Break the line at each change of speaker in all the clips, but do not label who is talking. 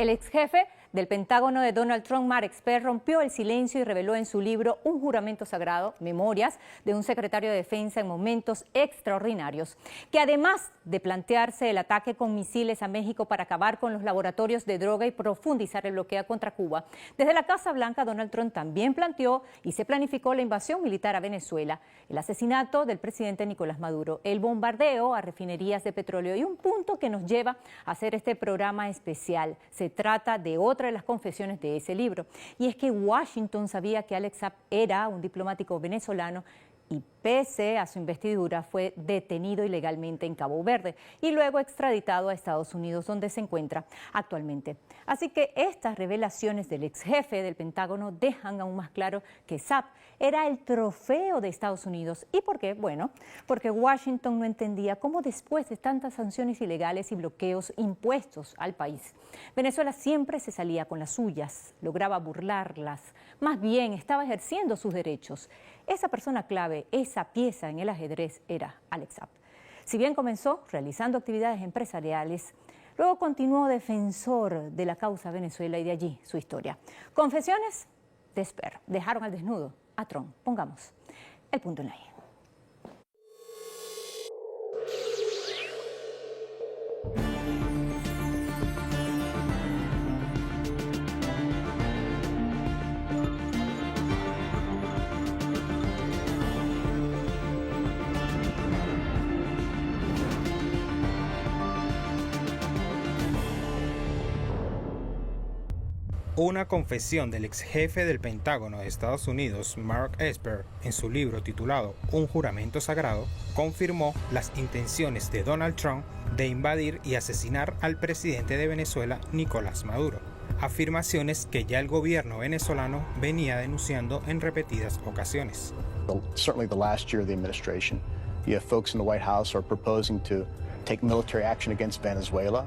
El ex jefe del Pentágono de Donald Trump, Mark Esper, rompió el silencio y reveló en su libro Un juramento sagrado, Memorias de un secretario de Defensa en momentos extraordinarios, que además de plantearse el ataque con misiles a México para acabar con los laboratorios de droga y profundizar el bloqueo contra Cuba, desde la Casa Blanca Donald Trump también planteó y se planificó la invasión militar a Venezuela, el asesinato del presidente Nicolás Maduro, el bombardeo a refinerías de petróleo y un punto que nos lleva a hacer este programa especial. Se trata de otra de las confesiones de ese libro, y es que Washington sabía que Alex Saab era un diplomático venezolano y pese a su investidura fue detenido ilegalmente en Cabo Verde y luego extraditado a Estados Unidos, donde se encuentra actualmente. Así que estas revelaciones del ex jefe del Pentágono dejan aún más claro que Saab era el trofeo de Estados Unidos. ¿Y por qué? Bueno, porque Washington no entendía cómo después de tantas sanciones ilegales y bloqueos impuestos al país, Venezuela siempre se salía con las suyas, lograba burlarlas, más bien estaba ejerciendo sus derechos. Esa persona clave, esa pieza en el ajedrez era Alex Saab. Si bien comenzó realizando actividades empresariales, luego continuó defensor de la causa Venezuela y de allí su historia. Confesiones de Esper dejaron al desnudo a Trump. Pongamos el punto en la I.
Una confesión del ex jefe del Pentágono de Estados Unidos, Mark Esper, en su libro titulado Un juramento sagrado, confirmó las intenciones de Donald Trump de invadir y asesinar al presidente de Venezuela, Nicolás Maduro. Afirmaciones que ya el gobierno venezolano venía denunciando en repetidas ocasiones.
Certainly the last year of the administration, you have folks in the White House are proposing to take military action against Venezuela,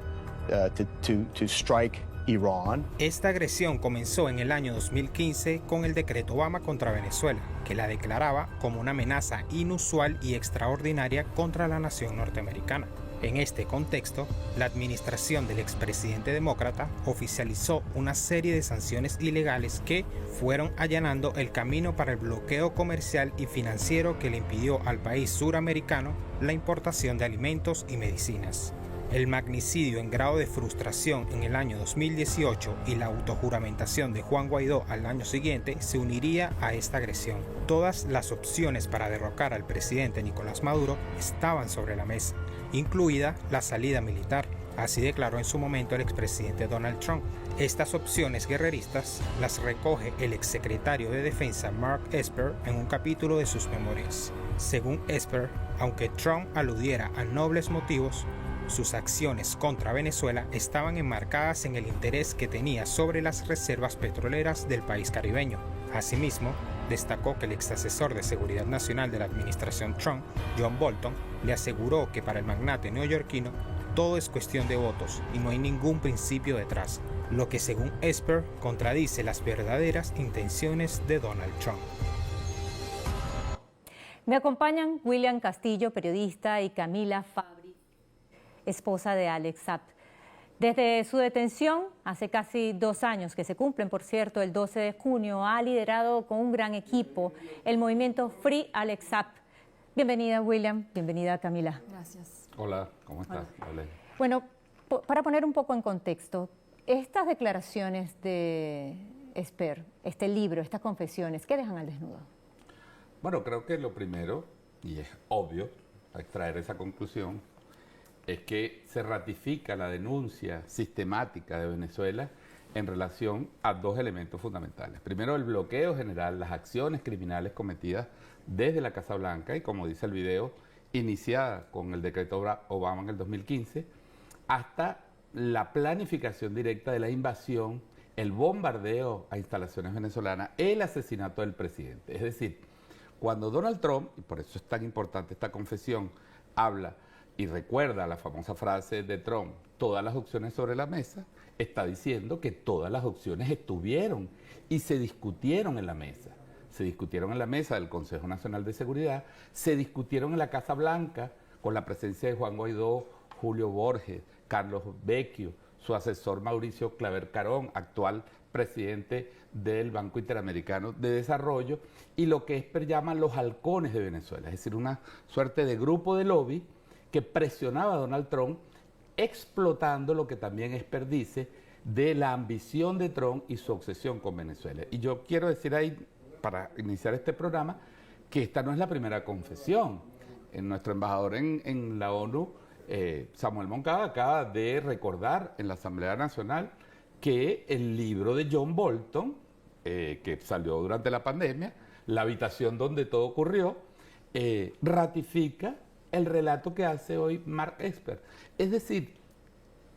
to strike Iran.
Esta agresión comenzó en el año 2015 con el decreto Obama contra Venezuela, que la declaraba como una amenaza inusual y extraordinaria contra la nación norteamericana. En este contexto, la administración del expresidente demócrata oficializó una serie de sanciones ilegales que fueron allanando el camino para el bloqueo comercial y financiero que le impidió al país suramericano la importación de alimentos y medicinas. El magnicidio en grado de frustración en el año 2018 y la autojuramentación de Juan Guaidó al año siguiente se uniría a esta agresión. Todas las opciones para derrocar al presidente Nicolás Maduro estaban sobre la mesa, incluida la salida militar. Así declaró en su momento el expresidente Donald Trump. Estas opciones guerreristas las recoge el exsecretario de Defensa Mark Esper en un capítulo de sus memorias. Según Esper, aunque Trump aludiera a nobles motivos, sus acciones contra Venezuela estaban enmarcadas en el interés que tenía sobre las reservas petroleras del país caribeño. Asimismo, destacó que el ex asesor de Seguridad Nacional de la administración Trump, John Bolton, le aseguró que para el magnate neoyorquino todo es cuestión de votos y no hay ningún principio detrás, lo que según Esper contradice las verdaderas intenciones de Donald Trump.
Me acompañan William Castillo, periodista, y Camila Fabri, esposa de Alex Saab. Desde su detención, hace casi 2 años, que se cumplen, por cierto, el 12 de junio, ha liderado con un gran equipo el movimiento Free Alex Saab. Bienvenida, William. Bienvenida, Camila.
Gracias.
Hola, ¿cómo estás? Hola.
Bueno, para poner un poco en contexto, estas declaraciones de Esper, este libro, estas confesiones, ¿qué dejan al desnudo?
Bueno, creo que lo primero, y es obvio, a extraer esa conclusión, es que se ratifica la denuncia sistemática de Venezuela en relación a 2 elementos fundamentales. Primero, el bloqueo general, las acciones criminales cometidas desde la Casa Blanca y, como dice el video, iniciada con el decreto Obama en el 2015, hasta la planificación directa de la invasión, el bombardeo a instalaciones venezolanas, el asesinato del presidente. Es decir, cuando Donald Trump, y por eso es tan importante esta confesión, habla y recuerda la famosa frase de Trump, todas las opciones sobre la mesa, está diciendo que todas las opciones estuvieron y se discutieron en la mesa. Se discutieron en la mesa del Consejo Nacional de Seguridad, se discutieron en la Casa Blanca con la presencia de Juan Guaidó, Julio Borges, Carlos Vecchio, su asesor Mauricio Claver Carón, actual presidente del Banco Interamericano de Desarrollo, y lo que Esper llama los halcones de Venezuela, es decir, una suerte de grupo de lobby que presionaba a Donald Trump, explotando lo que también Esper dice de la ambición de Trump y su obsesión con Venezuela. Y yo quiero decir ahí, para iniciar este programa, que esta no es la primera confesión. Nuestro embajador en la ONU, Samuel Moncada, acaba de recordar en la Asamblea Nacional que el libro de John Bolton, que salió durante la pandemia, La habitación donde todo ocurrió, ratifica el relato que hace hoy Mark Esper. Es decir,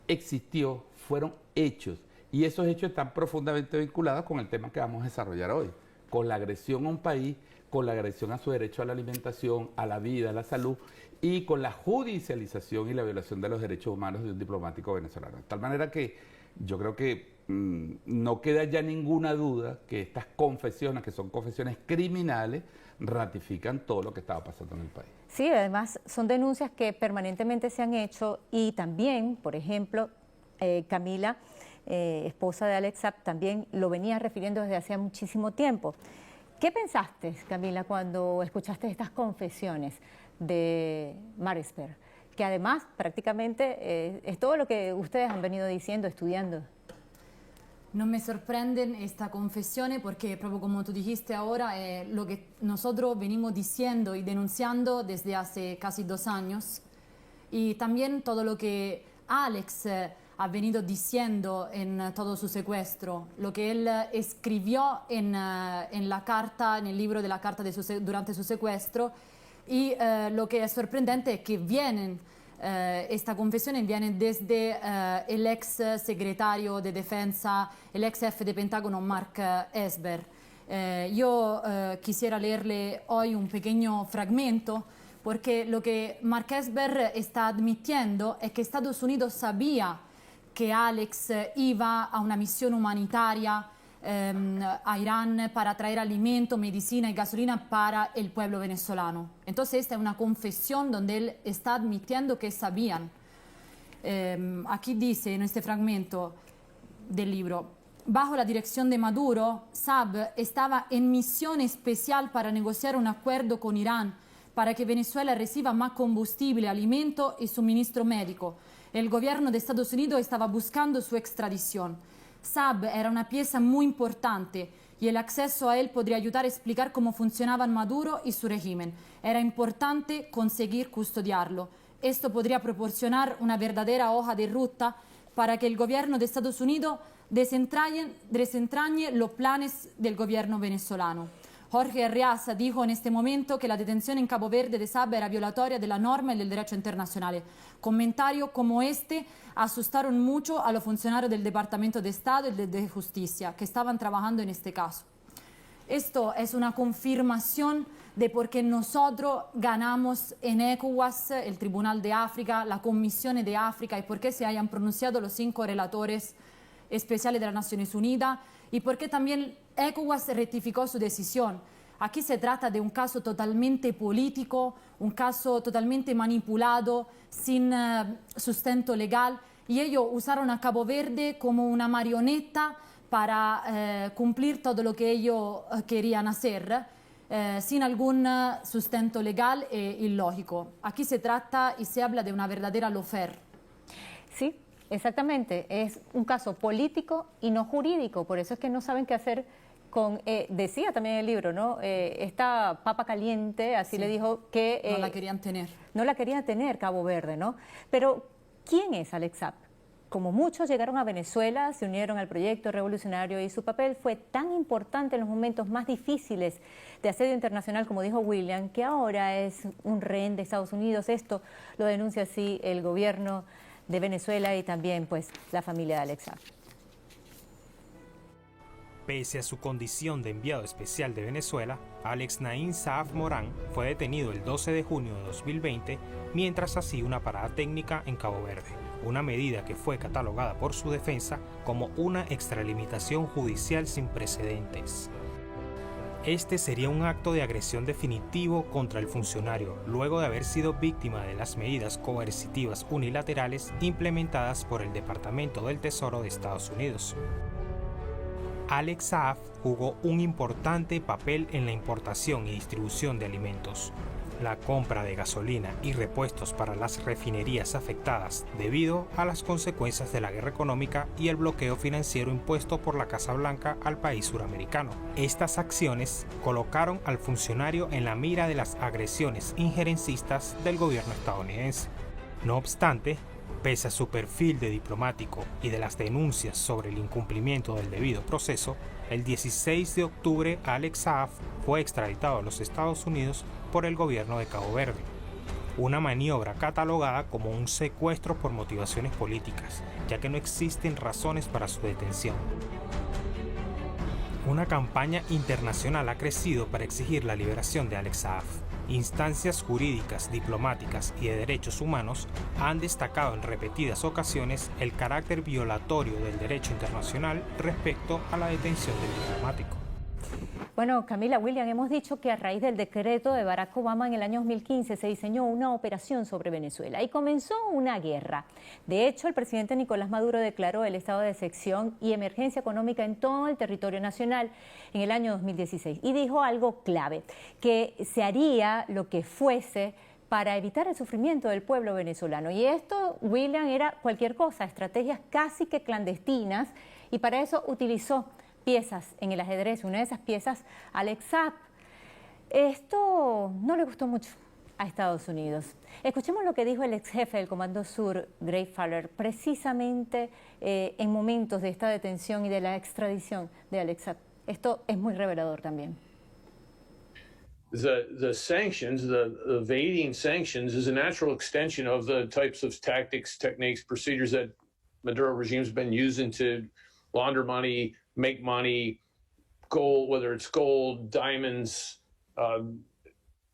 existió, fueron hechos, y esos hechos están profundamente vinculados con el tema que vamos a desarrollar hoy, con la agresión a un país, con la agresión a su derecho a la alimentación, a la vida, a la salud, y con la judicialización y la violación de los derechos humanos de un diplomático venezolano. De tal manera que yo creo que no queda ya ninguna duda que estas confesiones, que son confesiones criminales, ratifican todo lo que estaba pasando en el país.
Sí, además son denuncias que permanentemente se han hecho, y también, por ejemplo, Camila, esposa de Alex Saab, también lo venía refiriendo desde hacía muchísimo tiempo. ¿Qué pensaste, Camila, cuando escuchaste estas confesiones de Mark Esper? Que además prácticamente es todo lo que ustedes han venido diciendo, estudiando.
No me sorprenden estas confesiones porque, proprio como tú dijiste ahora, lo que nosotros venimos diciendo y denunciando desde hace casi 2 años, y también todo lo que Alex ha venido diciendo en todo su secuestro, lo que él escribió en la carta, en el libro de la carta durante su secuestro, y lo que es sorprendente es que esta confesión viene desde el ex secretario de Defensa, el ex jefe de Pentágono, Mark Esper. Yo quisiera leerle hoy un pequeño fragmento, porque lo que Mark Esper está admitiendo es que Estados Unidos sabía que Alex iba a una misión humanitaria a Irán para traer alimento, medicina y gasolina para el pueblo venezolano. Entonces esta es una confesión donde él está admitiendo que sabían. Aquí dice en este fragmento del libro: bajo la dirección de Maduro, Saab estaba en misión especial para negociar un acuerdo con Irán para que Venezuela reciba más combustible, alimento y suministro médico. El gobierno de Estados Unidos estaba buscando su extradición. Saab era una pieza muy importante y el acceso a él podría ayudar a explicar cómo funcionaban Maduro y su régimen. Era importante conseguir custodiarlo. Esto podría proporcionar una verdadera hoja de ruta para que el gobierno de Estados Unidos desentrañe los planes del gobierno venezolano. Jorge Arriaza dijo en este momento que la detención en Cabo Verde de Saab era violatoria de la norma y del derecho internacional. Comentarios como este asustaron mucho a los funcionarios del Departamento de Estado y de Justicia que estaban trabajando en este caso. Esto es una confirmación de por qué nosotros ganamos en ECOWAS, el Tribunal de África, la Comisión de África, y por qué se hayan pronunciado los 5 relatores especiales de las Naciones Unidas, y por qué también ECOWAS rectificó su decisión. Aquí se trata de un caso totalmente político, un caso totalmente manipulado, sin sustento legal, y ellos usaron a Cabo Verde como una marioneta para cumplir todo lo que ellos querían hacer, sin algún sustento legal e ilógico. Aquí se trata y se habla de una verdadera lawfare.
Sí, exactamente. Es un caso político y no jurídico. Por eso es que no saben qué hacer con, decía también el libro, ¿no? Esta papa caliente, así le dijo que...
no la querían tener.
No la querían tener, Cabo Verde, ¿no? Pero, ¿quién es Alex Saab? Como muchos llegaron a Venezuela, se unieron al proyecto revolucionario y su papel fue tan importante en los momentos más difíciles de asedio internacional, como dijo William, que ahora es un rehén de Estados Unidos. Esto lo denuncia así el gobierno de Venezuela y también pues la familia de Alex Saab.
Pese a su condición de enviado especial de Venezuela, Alex Naim Saab Morán fue detenido el 12 de junio de 2020 mientras hacía una parada técnica en Cabo Verde, una medida que fue catalogada por su defensa como una extralimitación judicial sin precedentes. Este sería un acto de agresión definitivo contra el funcionario, luego de haber sido víctima de las medidas coercitivas unilaterales implementadas por el Departamento del Tesoro de Estados Unidos. Alex Saab jugó un importante papel en la importación y distribución de alimentos, la compra de gasolina y repuestos para las refinerías afectadas debido a las consecuencias de la guerra económica y el bloqueo financiero impuesto por la Casa Blanca al país suramericano. Estas acciones colocaron al funcionario en la mira de las agresiones injerencistas del gobierno estadounidense. No obstante, pese a su perfil de diplomático y de las denuncias sobre el incumplimiento del debido proceso, el 16 de octubre Alex Saab fue extraditado a los Estados Unidos por el gobierno de Cabo Verde, una maniobra catalogada como un secuestro por motivaciones políticas, ya que no existen razones para su detención. Una campaña internacional ha crecido para exigir la liberación de Alex Saab. Instancias jurídicas, diplomáticas y de derechos humanos han destacado en repetidas ocasiones el carácter violatorio del derecho internacional respecto a la detención del diplomático.
Bueno, Camila, William, hemos dicho que a raíz del decreto de Barack Obama en el año 2015 se diseñó una operación sobre Venezuela y comenzó una guerra. De hecho, el presidente Nicolás Maduro declaró el estado de excepción y emergencia económica en todo el territorio nacional en el año 2016 y dijo algo clave, que se haría lo que fuese para evitar el sufrimiento del pueblo venezolano. Y esto, William, era cualquier cosa, estrategias casi que clandestinas, y para eso utilizó piezas en el ajedrez. Una de esas piezas, Alex Saab. Esto no le gustó mucho a Estados Unidos. Escuchemos lo que dijo el ex jefe del Comando Sur, Greg Fowler, precisamente en momentos de esta detención y de la extradición de Alex Saab. Esto es muy revelador también.
The sanctions, the evading sanctions, is a natural extension of the types of tactics, techniques, procedures that Maduro regime's been using to launder money, make money, gold, whether it's gold, diamonds,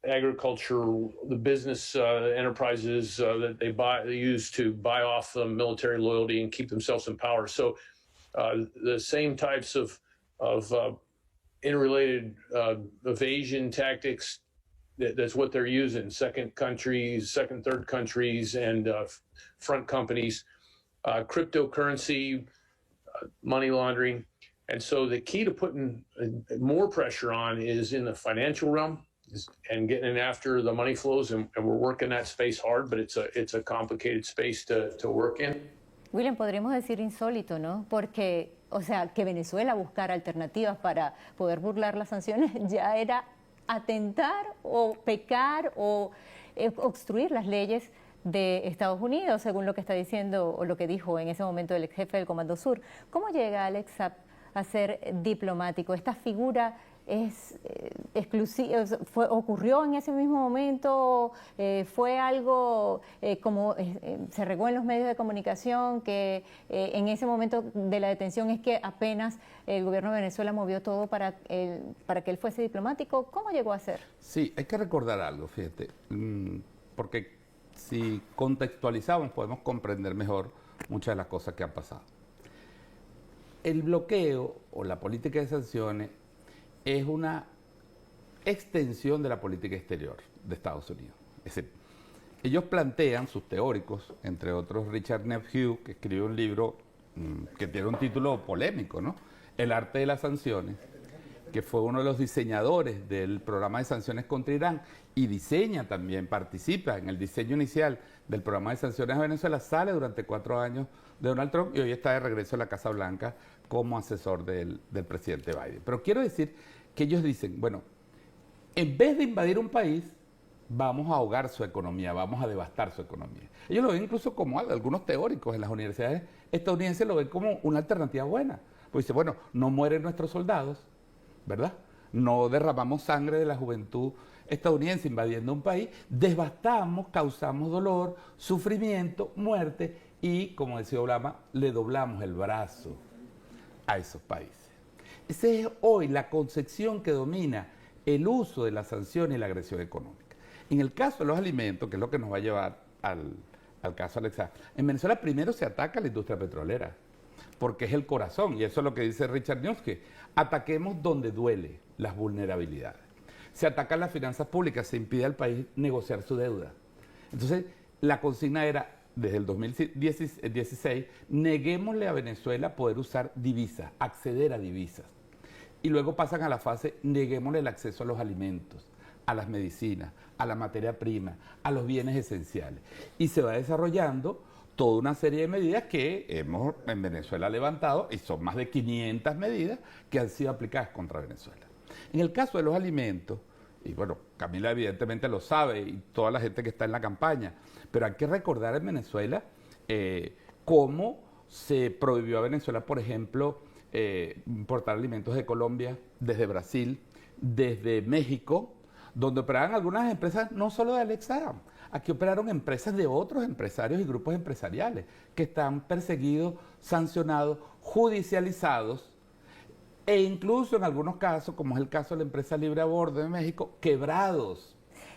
agriculture, the business enterprises that they use to buy off military loyalty and keep themselves in power. So the same types of interrelated evasion tactics, that's what they're using. Second countries, second, third countries, and front companies, cryptocurrency, money laundering. And so the key to putting more pressure on is in the financial realm and getting after the money flows. And we're working that space hard, but it's a complicated space to work in.
William, podríamos decir insólito, ¿no? Porque, o sea, que Venezuela buscara alternativas para poder burlar las sanciones ya era atentar o pecar o obstruir las leyes de Estados Unidos, según lo que está diciendo o lo que dijo en ese momento el ex jefe del Comando Sur. ¿Cómo llega Alex Saab a ser diplomático? Esta figura es exclusiva, ocurrió en ese mismo momento, fue algo como se regó en los medios de comunicación que en ese momento de la detención es que apenas el gobierno de Venezuela movió todo para que él fuese diplomático. ¿Cómo llegó a ser?
Sí, hay que recordar algo, fíjate, porque si contextualizamos podemos comprender mejor muchas de las cosas que han pasado. El bloqueo o la política de sanciones es una extensión de la política exterior de Estados Unidos. Es decir, ellos plantean, sus teóricos, entre otros Richard Nephew, que escribió un libro que tiene un título polémico, ¿no? El arte de las sanciones, que fue uno de los diseñadores del programa de sanciones contra Irán y diseña también, participa en el diseño inicial del programa de sanciones a Venezuela, sale durante 4 años de Donald Trump y hoy está de regreso a la Casa Blanca como asesor del presidente Biden. Pero quiero decir que ellos dicen, bueno, en vez de invadir un país, vamos a ahogar su economía, vamos a devastar su economía. Ellos lo ven incluso como algunos teóricos en las universidades estadounidenses lo ven como una alternativa buena. Pues dice, bueno, no mueren nuestros soldados, ¿verdad? No derramamos sangre de la juventud estadounidense invadiendo un país, devastamos, causamos dolor, sufrimiento, muerte y, como decía Obama, le doblamos el brazo a esos países. Esa es hoy la concepción que domina el uso de las sanciones y la agresión económica. En el caso de los alimentos, que es lo que nos va a llevar al caso Alex Saab, en Venezuela primero se ataca a la industria petrolera, porque es el corazón, y eso es lo que dice Richard Newski, ataquemos donde duele. las vulnerabilidades. Se atacan las finanzas públicas, se impide al país negociar su deuda. Entonces, la consigna era, desde el 2016, neguémosle a Venezuela poder usar divisas, acceder a divisas. Y luego pasan a la fase, neguémosle el acceso a los alimentos, a las medicinas, a la materia prima, a los bienes esenciales. Y se va desarrollando toda una serie de medidas que hemos en Venezuela levantado, y son más de 500 medidas que han sido aplicadas contra Venezuela. En el caso de los alimentos, y bueno, Camila evidentemente lo sabe y toda la gente que está en la campaña, pero hay que recordar en Venezuela cómo se prohibió a Venezuela, por ejemplo, importar alimentos de Colombia, desde Brasil, desde México, donde operaban algunas empresas, no solo de Alexa, aquí operaron empresas de otros empresarios y grupos empresariales que están perseguidos, sancionados, judicializados e incluso en algunos casos, como es el caso de la empresa Libre a Bordo de México, quebrados.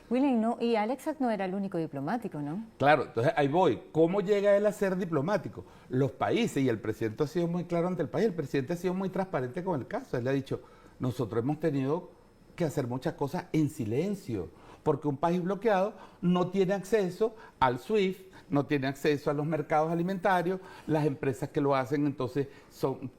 William, no, y Alexa no era el único diplomático, ¿no?
Claro, entonces ahí voy. ¿Cómo llega él a ser diplomático? Los países, y el presidente ha sido muy claro ante el país, el presidente ha sido muy transparente con el caso. Él le ha dicho, nosotros hemos tenido que hacer muchas cosas en silencio, porque un país bloqueado no tiene acceso al SWIFT, no tiene acceso a los mercados alimentarios, las empresas que lo hacen entonces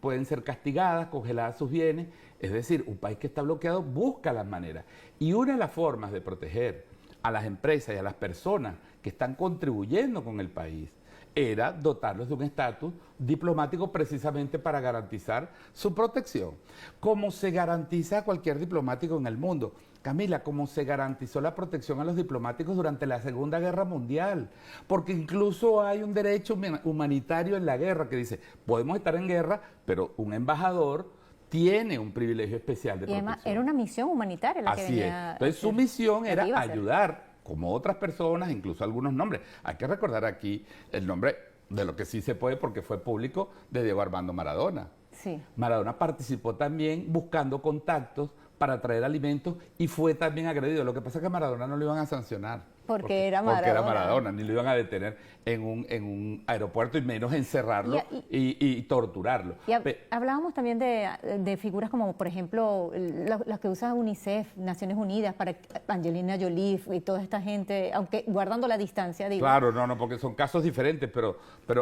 pueden ser castigadas, congeladas sus bienes. Es decir, un país que está bloqueado busca las maneras. Y una de las formas de proteger a las empresas y a las personas que están contribuyendo con el país era dotarlos de un estatus diplomático precisamente para garantizar su protección. Como se garantiza a cualquier diplomático en el mundo. Camila, como se garantizó la protección a los diplomáticos durante la Segunda Guerra Mundial, porque incluso hay un derecho humanitario en la guerra que dice, podemos estar en guerra, pero un embajador tiene un privilegio especial de protección.
Además, era una misión humanitaria la que
Así
venía
es. Entonces su misión era
iba a hacer.
ayudar, como otras personas, incluso algunos nombres. Hay que recordar aquí el nombre de lo que sí se puede porque fue público, de Diego Armando Maradona.
Sí.
Maradona participó también buscando contactos para traer alimentos y fue también agredido. Lo que pasa es que a Maradona no lo iban a sancionar.
Porque era Maradona.
Porque era Maradona, ni lo iban a detener en un aeropuerto y menos encerrarlo y torturarlo.
Hablábamos también de figuras como, por ejemplo, las que usa UNICEF, Naciones Unidas, para Angelina Jolie y toda esta gente, aunque guardando la distancia, digo.
Claro, no, porque son casos diferentes, pero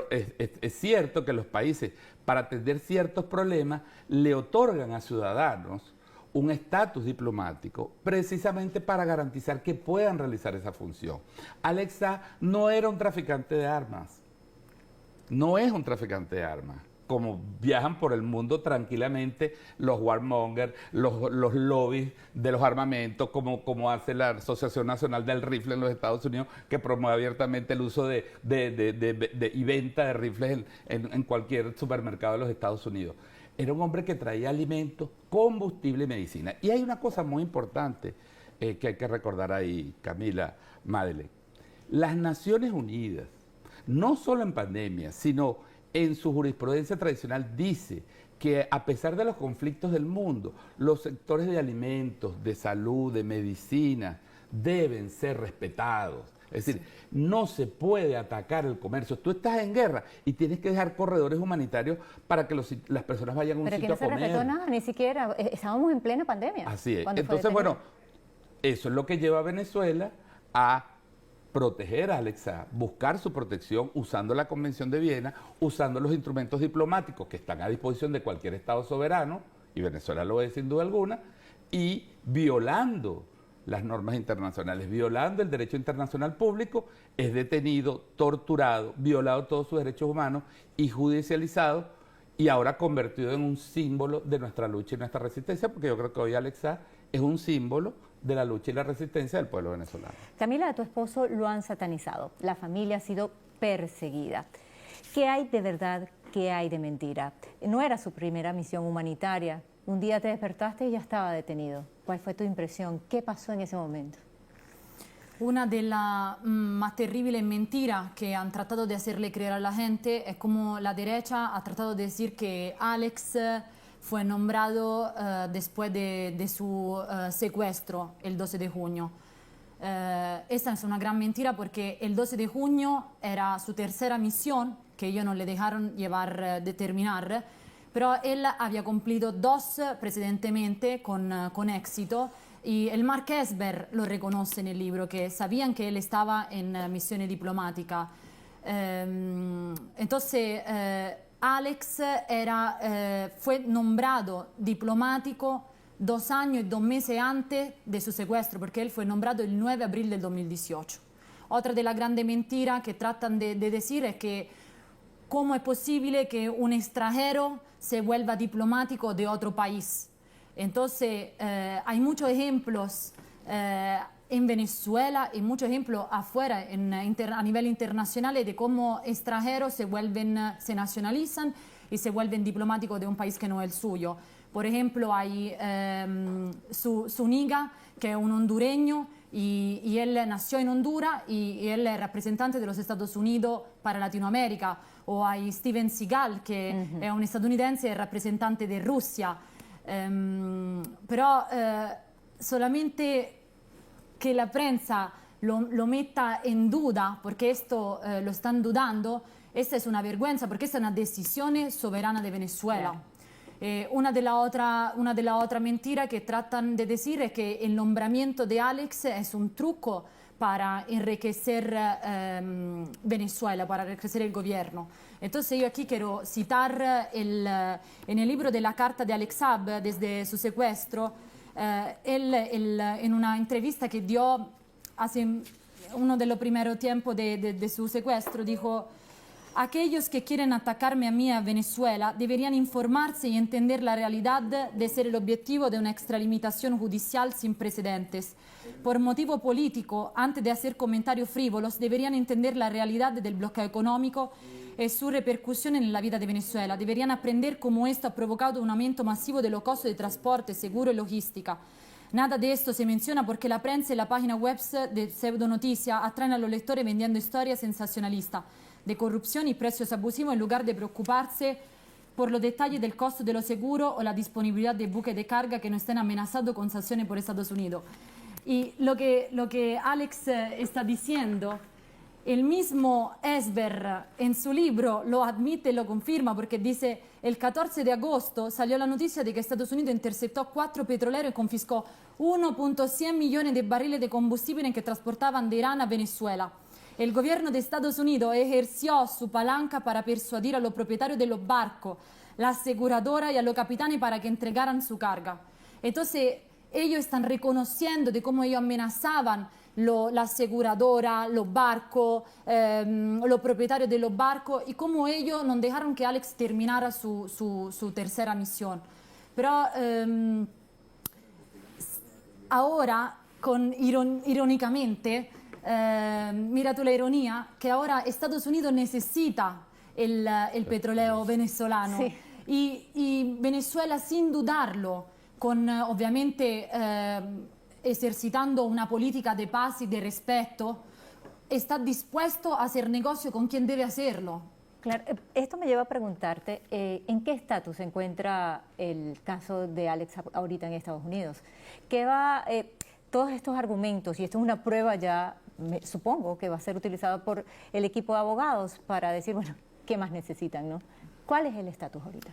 es cierto que los países, para atender ciertos problemas, le otorgan a ciudadanos un estatus diplomático precisamente para garantizar que puedan realizar esa función. Alexa no era un traficante de armas, no es un traficante de armas, como viajan por el mundo tranquilamente los warmongers, los lobbies de los armamentos, como hace la Asociación Nacional del Rifle en los Estados Unidos, que promueve abiertamente el uso y venta de rifles en cualquier supermercado de los Estados Unidos. Era un hombre que traía alimentos, combustible y medicina. Y hay una cosa muy importante que hay que recordar ahí, Camila, Madeleine. Las Naciones Unidas, no solo en pandemia, sino en su jurisprudencia tradicional, dice que a pesar de los conflictos del mundo, los sectores de alimentos, de salud, de medicina, deben ser respetados. Es decir, no se puede atacar el comercio. Tú estás en guerra y tienes que dejar corredores humanitarios para que las personas vayan a un sitio a comer.
Pero que no se respetó nada, ni siquiera. Estábamos en plena pandemia.
Así es. Entonces, bueno, eso es lo que lleva a Venezuela a proteger a Alexa, buscar su protección usando la Convención de Viena, usando los instrumentos diplomáticos que están a disposición de cualquier Estado soberano, y Venezuela lo es sin duda alguna, y violando las normas internacionales, violando el derecho internacional público, es detenido, torturado, violado todos sus derechos humanos y judicializado, y ahora convertido en un símbolo de nuestra lucha y nuestra resistencia, porque yo creo que hoy Alexa es un símbolo de la lucha y la resistencia del pueblo venezolano.
Camila, a tu esposo lo han satanizado, la familia ha sido perseguida. ¿Qué hay de verdad, qué hay de mentira? No era su primera misión humanitaria. Un día te despertaste y ya estaba detenido. ¿Cuál fue tu impresión? ¿Qué pasó en ese momento?
Una de las más terribles mentiras que han tratado de hacerle creer a la gente es como la derecha ha tratado de decir que Alex fue nombrado después de su secuestro el 12 de junio. Esta es una gran mentira porque el 12 de junio era su tercera misión, que ellos no le dejaron de terminar, pero él había cumplido 2 precedentemente con éxito. Y el Mark Esper lo reconoce en el libro, que sabían que él estaba en misión diplomática. Entonces, Alex fue nombrado diplomático 2 años y 2 meses antes de su secuestro, porque él fue nombrado el 9 de abril del 2018. Otra de las grandes mentiras que tratan de decir es que cómo es posible que un extranjero se vuelva diplomático de otro país. Entonces, hay muchos ejemplos en Venezuela y muchos ejemplos afuera, a nivel internacional, de cómo extranjeros se nacionalizan y se vuelven diplomáticos de un país que no es el suyo. Por ejemplo, hay Zúñiga, que es un hondureño, y él nació en Honduras y él es representante de los Estados Unidos para Latinoamérica. O hay Steven Seagal, que es un estadounidense y representante de Rusia. Pero solamente que la prensa lo meta en duda, porque esto lo están dudando, esta es una vergüenza, porque esta es una decisión soberana de Venezuela. Una de las otras mentiras que tratan de decir es que el nombramiento de Alex es un truco para enriquecer Venezuela, para enriquecer el gobierno. Entonces yo aquí quiero citar en el libro de la carta de Alex Saab desde su secuestro, él en una entrevista que dio hace uno de los primeros tiempos de su secuestro, dijo: aquellos que quieren atacarme a mí a Venezuela deberían informarse y entender la realidad de ser el objetivo de una extralimitación judicial sin precedentes. Por motivo político, antes de hacer comentarios frívolos, deberían entender la realidad del bloqueo económico y su repercusión en la vida de Venezuela. Deberían aprender cómo esto ha provocado un aumento masivo de los costos de transporte, seguro y logística. Nada de esto se menciona porque la prensa y la página web de pseudonoticias atraen a los lectores vendiendo historias sensacionalistas de corrupción y precios abusivos en lugar de preocuparse por los detalles del costo de los seguros o la disponibilidad de buques de carga que no estén amenazados con sanciones por Estados Unidos. Y lo que Alex está diciendo, el mismo Esper en su libro lo admite y lo confirma, porque dice: el 14 de agosto salió la noticia de que Estados Unidos interceptó 4 petroleros y confiscó 1.100 millones de barriles de combustible que transportaban de Irán a Venezuela. El gobierno de Estados Unidos ejerció su palanca para persuadir a los propietarios de los barcos, la aseguradora y a los capitanes para que entregaran su carga. Entonces, ellos están reconociendo de cómo ellos amenazaban la aseguradora, los barcos, los propietarios de los barcos, y cómo ellos no dejaron que Alex terminara su tercera misión. Pero ahora, irónicamente, mira tú la ironía, que ahora Estados Unidos necesita el petróleo venezolano.
Sí.
Y Venezuela, sin dudarlo, obviamente ejercitando una política de paz y de respeto, está dispuesto a hacer negocio con quien debe hacerlo.
Claro, esto me lleva a preguntarte, ¿en qué estatus se encuentra el caso de Alex ahorita en Estados Unidos? ¿Qué va, todos estos argumentos, y esto es una prueba ya, supongo que va a ser utilizada por el equipo de abogados para decir, bueno, ¿qué más necesitan, no? ¿Cuál es el estatus ahorita?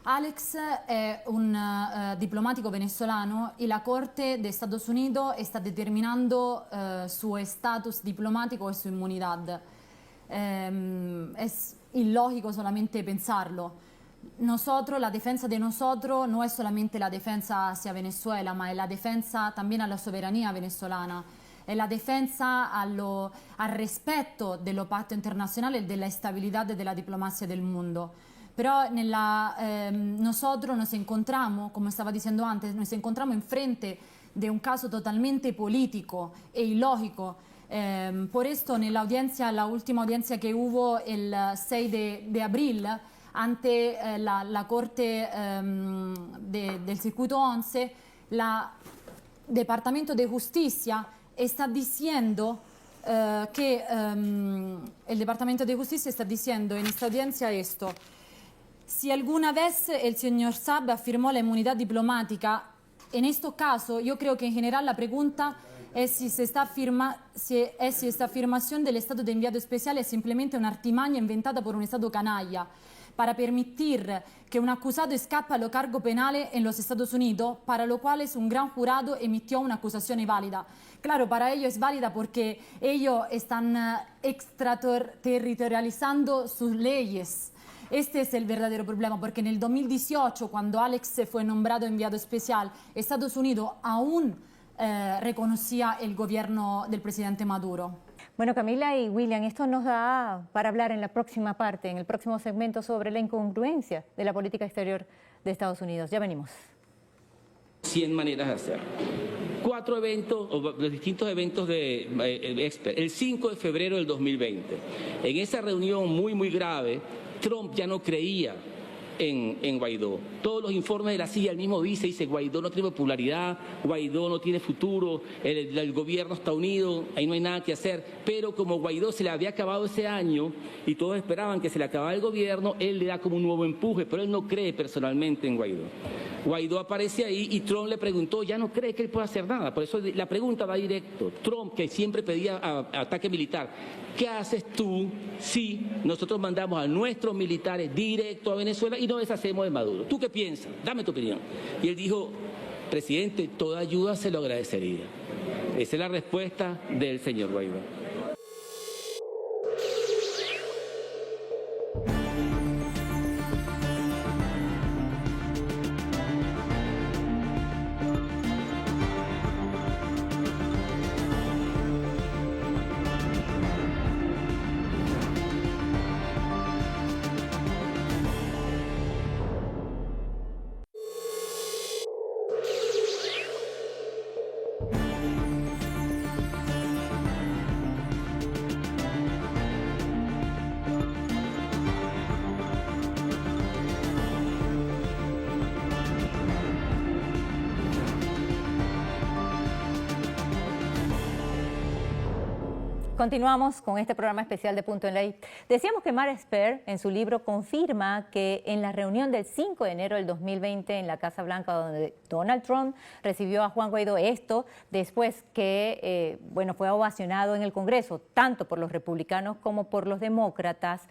Alex es un diplomático venezolano y la Corte de Estados Unidos está determinando su estatus diplomático y su inmunidad. Es ilógico solamente pensarlo. Nosotros, la defensa de nosotros no es solamente la defensa hacia Venezuela, ma es la defensa también a la soberanía venezolana. Es la defensa al respeto de los pactos internacionales y de la estabilidad de la diplomacia del mundo. Pero nosotros nos encontramos, como estaba diciendo antes, nos encontramos enfrente de un caso totalmente político e ilógico. Por esto, la última audiencia que hubo el 6 de abril ante la Corte del Circuito 11, el Departamento de Justicia está diciendo el Departamento de Justicia está diciendo en esta audiencia esto: si alguna vez el señor Saab afirmó la inmunidad diplomática, en este caso yo creo que en general la pregunta es si esta afirmación del estado de enviado especial es simplemente una artimaña inventada por un estado canalla para permitir que un acusado escape a lo cargo penale en los Estados Unidos, para lo cual un gran jurado emitió una acusación válida. Claro, para ellos es válida porque ellos están extraterritorializando sus leyes. Este es el verdadero problema, porque en el 2018, cuando Alex fue nombrado enviado especial, Estados Unidos aún reconocía el gobierno del presidente Maduro.
Bueno, Camila y William, esto nos da para hablar en la próxima parte, en el próximo segmento, sobre la incongruencia de la política exterior de Estados Unidos. Ya venimos.
100 maneras de hacerlo. 4 eventos, los distintos eventos de Expert. El 5 de febrero del 2020, en esa reunión muy grave, Trump ya no creía en Guaidó. Todos los informes de la CIA, él mismo dice, Guaidó no tiene popularidad, Guaidó no tiene futuro, el gobierno está unido, ahí no hay nada que hacer. Pero como Guaidó se le había acabado ese año y todos esperaban que se le acabara el gobierno, él le da como un nuevo empuje, pero él no cree personalmente en Guaidó. Guaidó aparece ahí y Trump le preguntó, ya no cree que él pueda hacer nada. Por eso la pregunta va directo. Trump, que siempre pedía ataque militar, ¿qué haces tú si nosotros mandamos a nuestros militares directo a Venezuela y nos deshacemos de Maduro? ¿Tú qué piensas? Dame tu opinión. Y él dijo, presidente, toda ayuda se lo agradecería. Esa es la respuesta del señor Guaidó.
Continuamos con este programa especial de Punto en Ley. Decíamos que Mark Esper, en su libro, confirma que en la reunión del 5 de enero del 2020 en la Casa Blanca, donde Donald Trump recibió a Juan Guaidó, esto después que fue ovacionado en el Congreso, tanto por los republicanos como por los demócratas,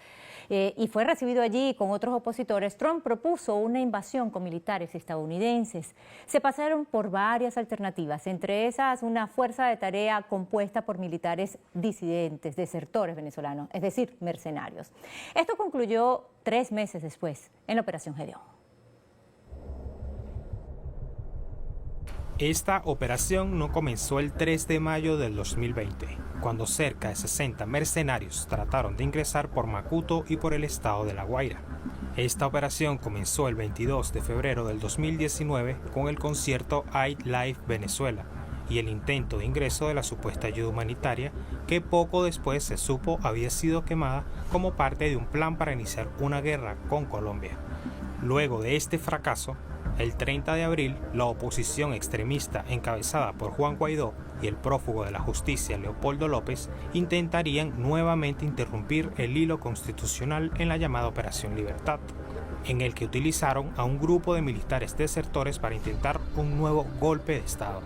y fue recibido allí con otros opositores, Trump propuso una invasión con militares estadounidenses. Se pasaron por varias alternativas, entre esas una fuerza de tarea compuesta por militares disidentes, desertores venezolanos, es decir, mercenarios. Esto concluyó 3 meses después en la Operación Gedeón.
Esta operación no comenzó el 3 de mayo del 2020, cuando cerca de 60 mercenarios trataron de ingresar por Macuto y por el estado de La Guaira. Esta operación comenzó el 22 de febrero del 2019 con el concierto I Live Venezuela y el intento de ingreso de la supuesta ayuda humanitaria, que poco después se supo había sido quemada como parte de un plan para iniciar una guerra con Colombia. Luego de este fracaso, el 30 de abril, la oposición extremista encabezada por Juan Guaidó y el prófugo de la justicia Leopoldo López intentarían nuevamente interrumpir el hilo constitucional en la llamada Operación Libertad, en el que utilizaron a un grupo de militares desertores para intentar un nuevo golpe de Estado.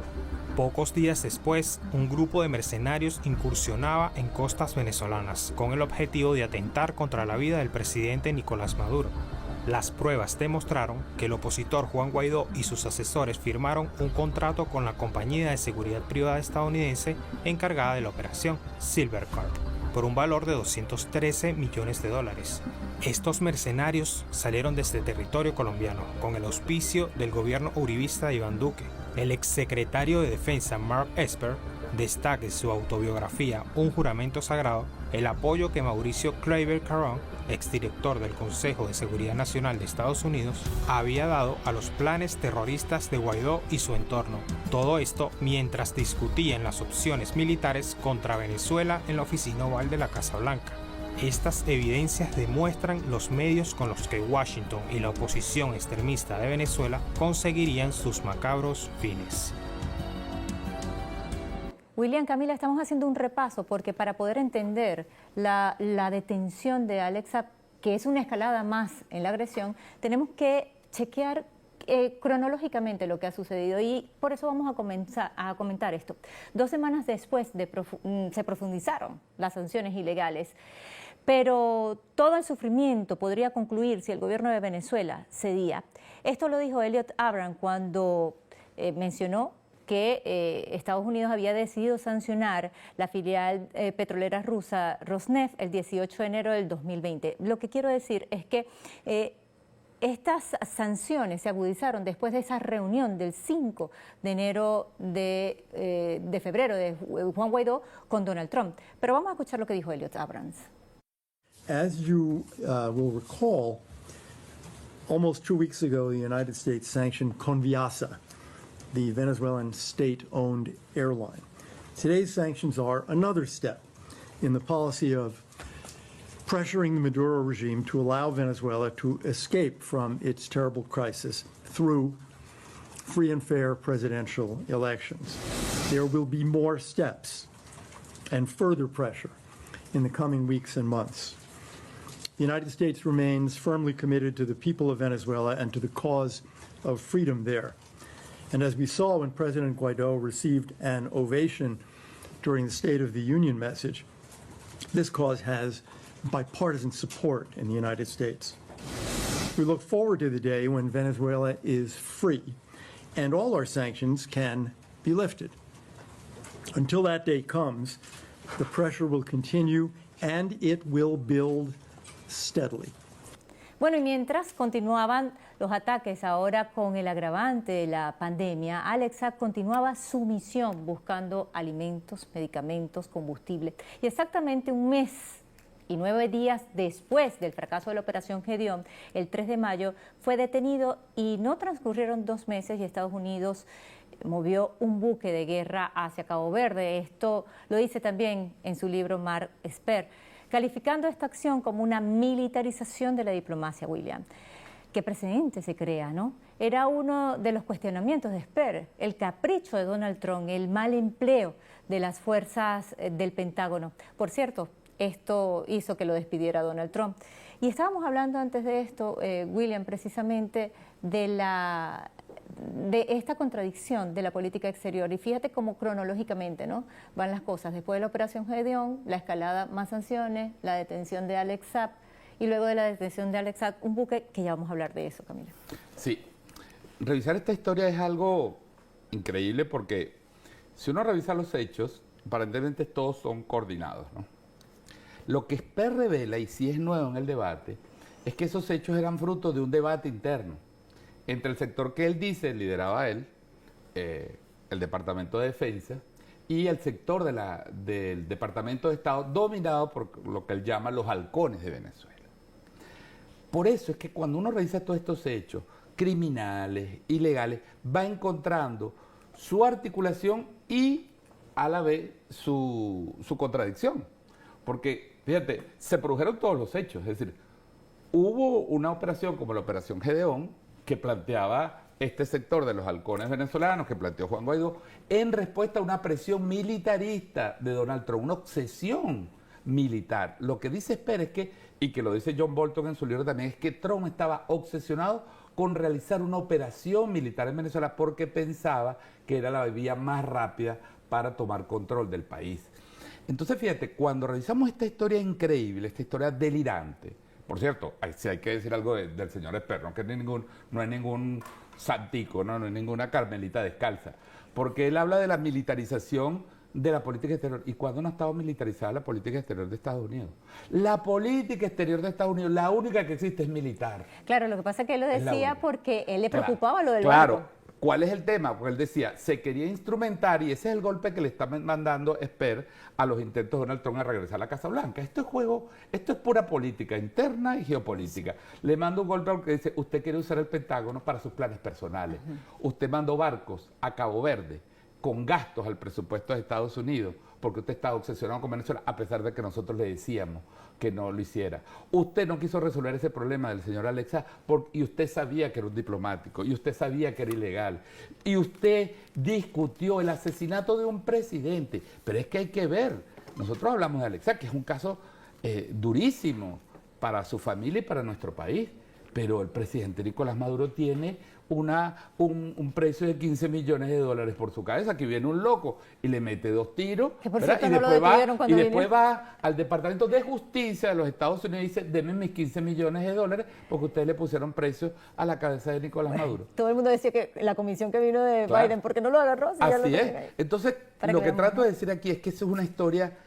Pocos días después, un grupo de mercenarios incursionaba en costas venezolanas con el objetivo de atentar contra la vida del presidente Nicolás Maduro. Las pruebas demostraron que el opositor Juan Guaidó y sus asesores firmaron un contrato con la compañía de seguridad privada estadounidense encargada de la operación, Silvercorp, por un valor de $213 millones. Estos mercenarios salieron desde territorio colombiano con el auspicio del gobierno uribista de Iván Duque. El exsecretario de Defensa Mark Esper destaca en su autobiografía Un juramento sagrado el apoyo que Mauricio Claver Carón, exdirector del Consejo de Seguridad Nacional de Estados Unidos, había dado a los planes terroristas de Guaidó y su entorno. Todo esto mientras discutían las opciones militares contra Venezuela en la oficina oval de la Casa Blanca. Estas evidencias demuestran los medios con los que Washington y la oposición extremista de Venezuela conseguirían sus macabros fines.
William, Camila, estamos haciendo un repaso porque para poder entender la detención de Alexa, que es una escalada más en la agresión, tenemos que chequear cronológicamente lo que ha sucedido y por eso vamos a comentar esto. 2 semanas después se profundizaron las sanciones ilegales. Pero todo el sufrimiento podría concluir si el gobierno de Venezuela cedía. Esto lo dijo Elliot Abrams cuando mencionó que Estados Unidos había decidido sancionar la filial petrolera rusa Rosneft el 18 de enero del 2020. Lo que quiero decir es que estas sanciones se agudizaron después de esa reunión del 5 de enero de febrero de Juan Guaidó con Donald Trump. Pero vamos a escuchar lo que dijo Elliot Abrams.
As you will recall, almost 2 weeks ago, the United States sanctioned Conviasa, the Venezuelan state-owned airline. Today's sanctions are another step in the policy of pressuring the Maduro regime to allow Venezuela to escape from its terrible crisis through free and fair presidential elections. There will be more steps and further pressure in the coming weeks and months. The United States remains firmly committed to the people of Venezuela and to the cause of freedom there. And as we saw when President Guaido received an ovation during the State of the Union message, this cause has bipartisan support in the United States. We look forward to the day when Venezuela is free and all our sanctions can be lifted. Until that day comes, the pressure will continue and it will build steadily.
Bueno, y mientras continuaban los ataques ahora con el agravante de la pandemia, Alex Saab continuaba su misión buscando alimentos, medicamentos, combustible. Y exactamente un mes y 9 días después del fracaso de la Operación Gedeón, el 3 de mayo, fue detenido y no transcurrieron 2 meses y Estados Unidos movió un buque de guerra hacia Cabo Verde. Esto lo dice también en su libro Mark Esper, calificando esta acción como una militarización de la diplomacia, William. ¿Qué precedente se crea, no? Era uno de los cuestionamientos de Esper, el capricho de Donald Trump, el mal empleo de las fuerzas del Pentágono. Por cierto, esto hizo que lo despidiera Donald Trump. Y estábamos hablando antes de esto, William, precisamente de esta contradicción de la política exterior. Y fíjate cómo cronológicamente, ¿no?, van las cosas. Después de la Operación Gedeón, la escalada, más sanciones, la detención de Alex Saab, y luego de la detención de Alex Saab, un buque que ya vamos a hablar de eso, Camila.
Sí, revisar esta historia es algo increíble porque si uno revisa los hechos, aparentemente todos son coordinados, ¿no? Lo que Esper revela, y si es nuevo en el debate, es que esos hechos eran fruto de un debate interno entre el sector que él dice lideraba él, el Departamento de Defensa, y el sector del Departamento de Estado dominado por lo que él llama los halcones de Venezuela. Por eso es que cuando uno revisa todos estos hechos criminales, ilegales, va encontrando su articulación y a la vez su contradicción. Porque, fíjate, se produjeron todos los hechos, es decir, hubo una operación como la Operación Gedeón que planteaba este sector de los halcones venezolanos, que planteó Juan Guaidó, en respuesta a una presión militarista de Donald Trump, una obsesión militar. Lo que dice Esper es que, y que lo dice John Bolton en su libro también, es que Trump estaba obsesionado con realizar una operación militar en Venezuela porque pensaba que era la vía más rápida para tomar control del país. Entonces, fíjate, cuando revisamos esta historia increíble, esta historia delirante, por cierto, si hay que decir algo del señor Esper, no es ningún santico, no es ninguna carmelita descalza, porque él habla de la militarización de la política exterior. ¿Y cuándo no ha estado militarizada la política exterior de Estados Unidos? La política exterior de Estados Unidos, la única que existe es militar.
Claro, lo que pasa es que él lo decía porque él le preocupaba lo del
barco.
barco.
¿Cuál es el tema? Porque él decía, se quería instrumentar y ese es el golpe que le está mandando Esper a los intentos de Donald Trump a regresar a la Casa Blanca. Esto es pura política interna y geopolítica. Le manda un golpe porque dice, usted quiere usar el Pentágono para sus planes personales. Usted mandó barcos a Cabo Verde con gastos al presupuesto de Estados Unidos porque usted estaba obsesionado con Venezuela a pesar de que nosotros le decíamos que no lo hiciera. Usted no quiso resolver ese problema del señor Alex Saab y usted sabía que era un diplomático y usted sabía que era ilegal y usted discutió el asesinato de un presidente. Pero es que hay que ver, nosotros hablamos de Alex Saab, que es un caso durísimo para su familia y para nuestro país, pero el presidente Nicolás Maduro tiene un precio de 15 millones de dólares por su cabeza. Aquí viene un loco y le mete 2 tiros,
que por
¿verdad?
cierto,
Y
no lo
después
detuvieron cuando vinieron.
va al Departamento de Justicia de los Estados Unidos y dice, denme mis 15 millones de dólares porque ustedes le pusieron precio a la cabeza de Nicolás Maduro.
Todo el mundo decía que la comisión que vino de
Claro.
Biden, ¿por qué no lo agarró? Si ya lo
Así
tenían
es.
ahí.
Entonces,
Para
lo
que
que
veamos,
trato de decir aquí es que eso es una historia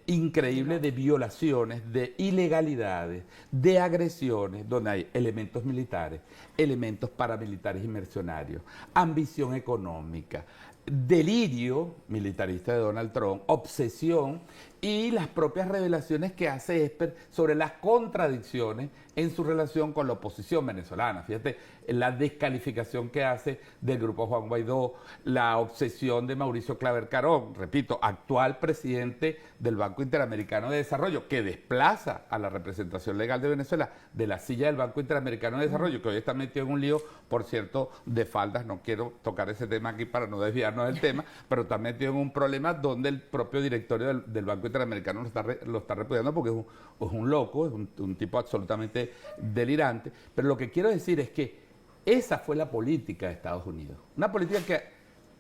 increíble de violaciones, de ilegalidades, de agresiones, donde hay elementos militares, elementos paramilitares y mercenarios, ambición económica, delirio militarista de Donald Trump, obsesión y las propias revelaciones que hace Esper sobre las contradicciones en su relación con la oposición venezolana. Fíjate, la descalificación que hace del grupo Juan Guaidó, la obsesión de Mauricio Claver Carón, repito, actual presidente del Banco Interamericano de Desarrollo, que desplaza a la representación legal de Venezuela de la silla del Banco Interamericano de Desarrollo, que hoy está metido en un lío, por cierto, de faldas. No quiero tocar ese tema aquí para no desviarnos del tema, pero está metido en un problema donde el propio directorio del Banco Interamericano lo está repudiando porque es un loco, es un tipo absolutamente delirante. Pero lo que quiero decir es que esa fue la política de Estados Unidos. Una política que,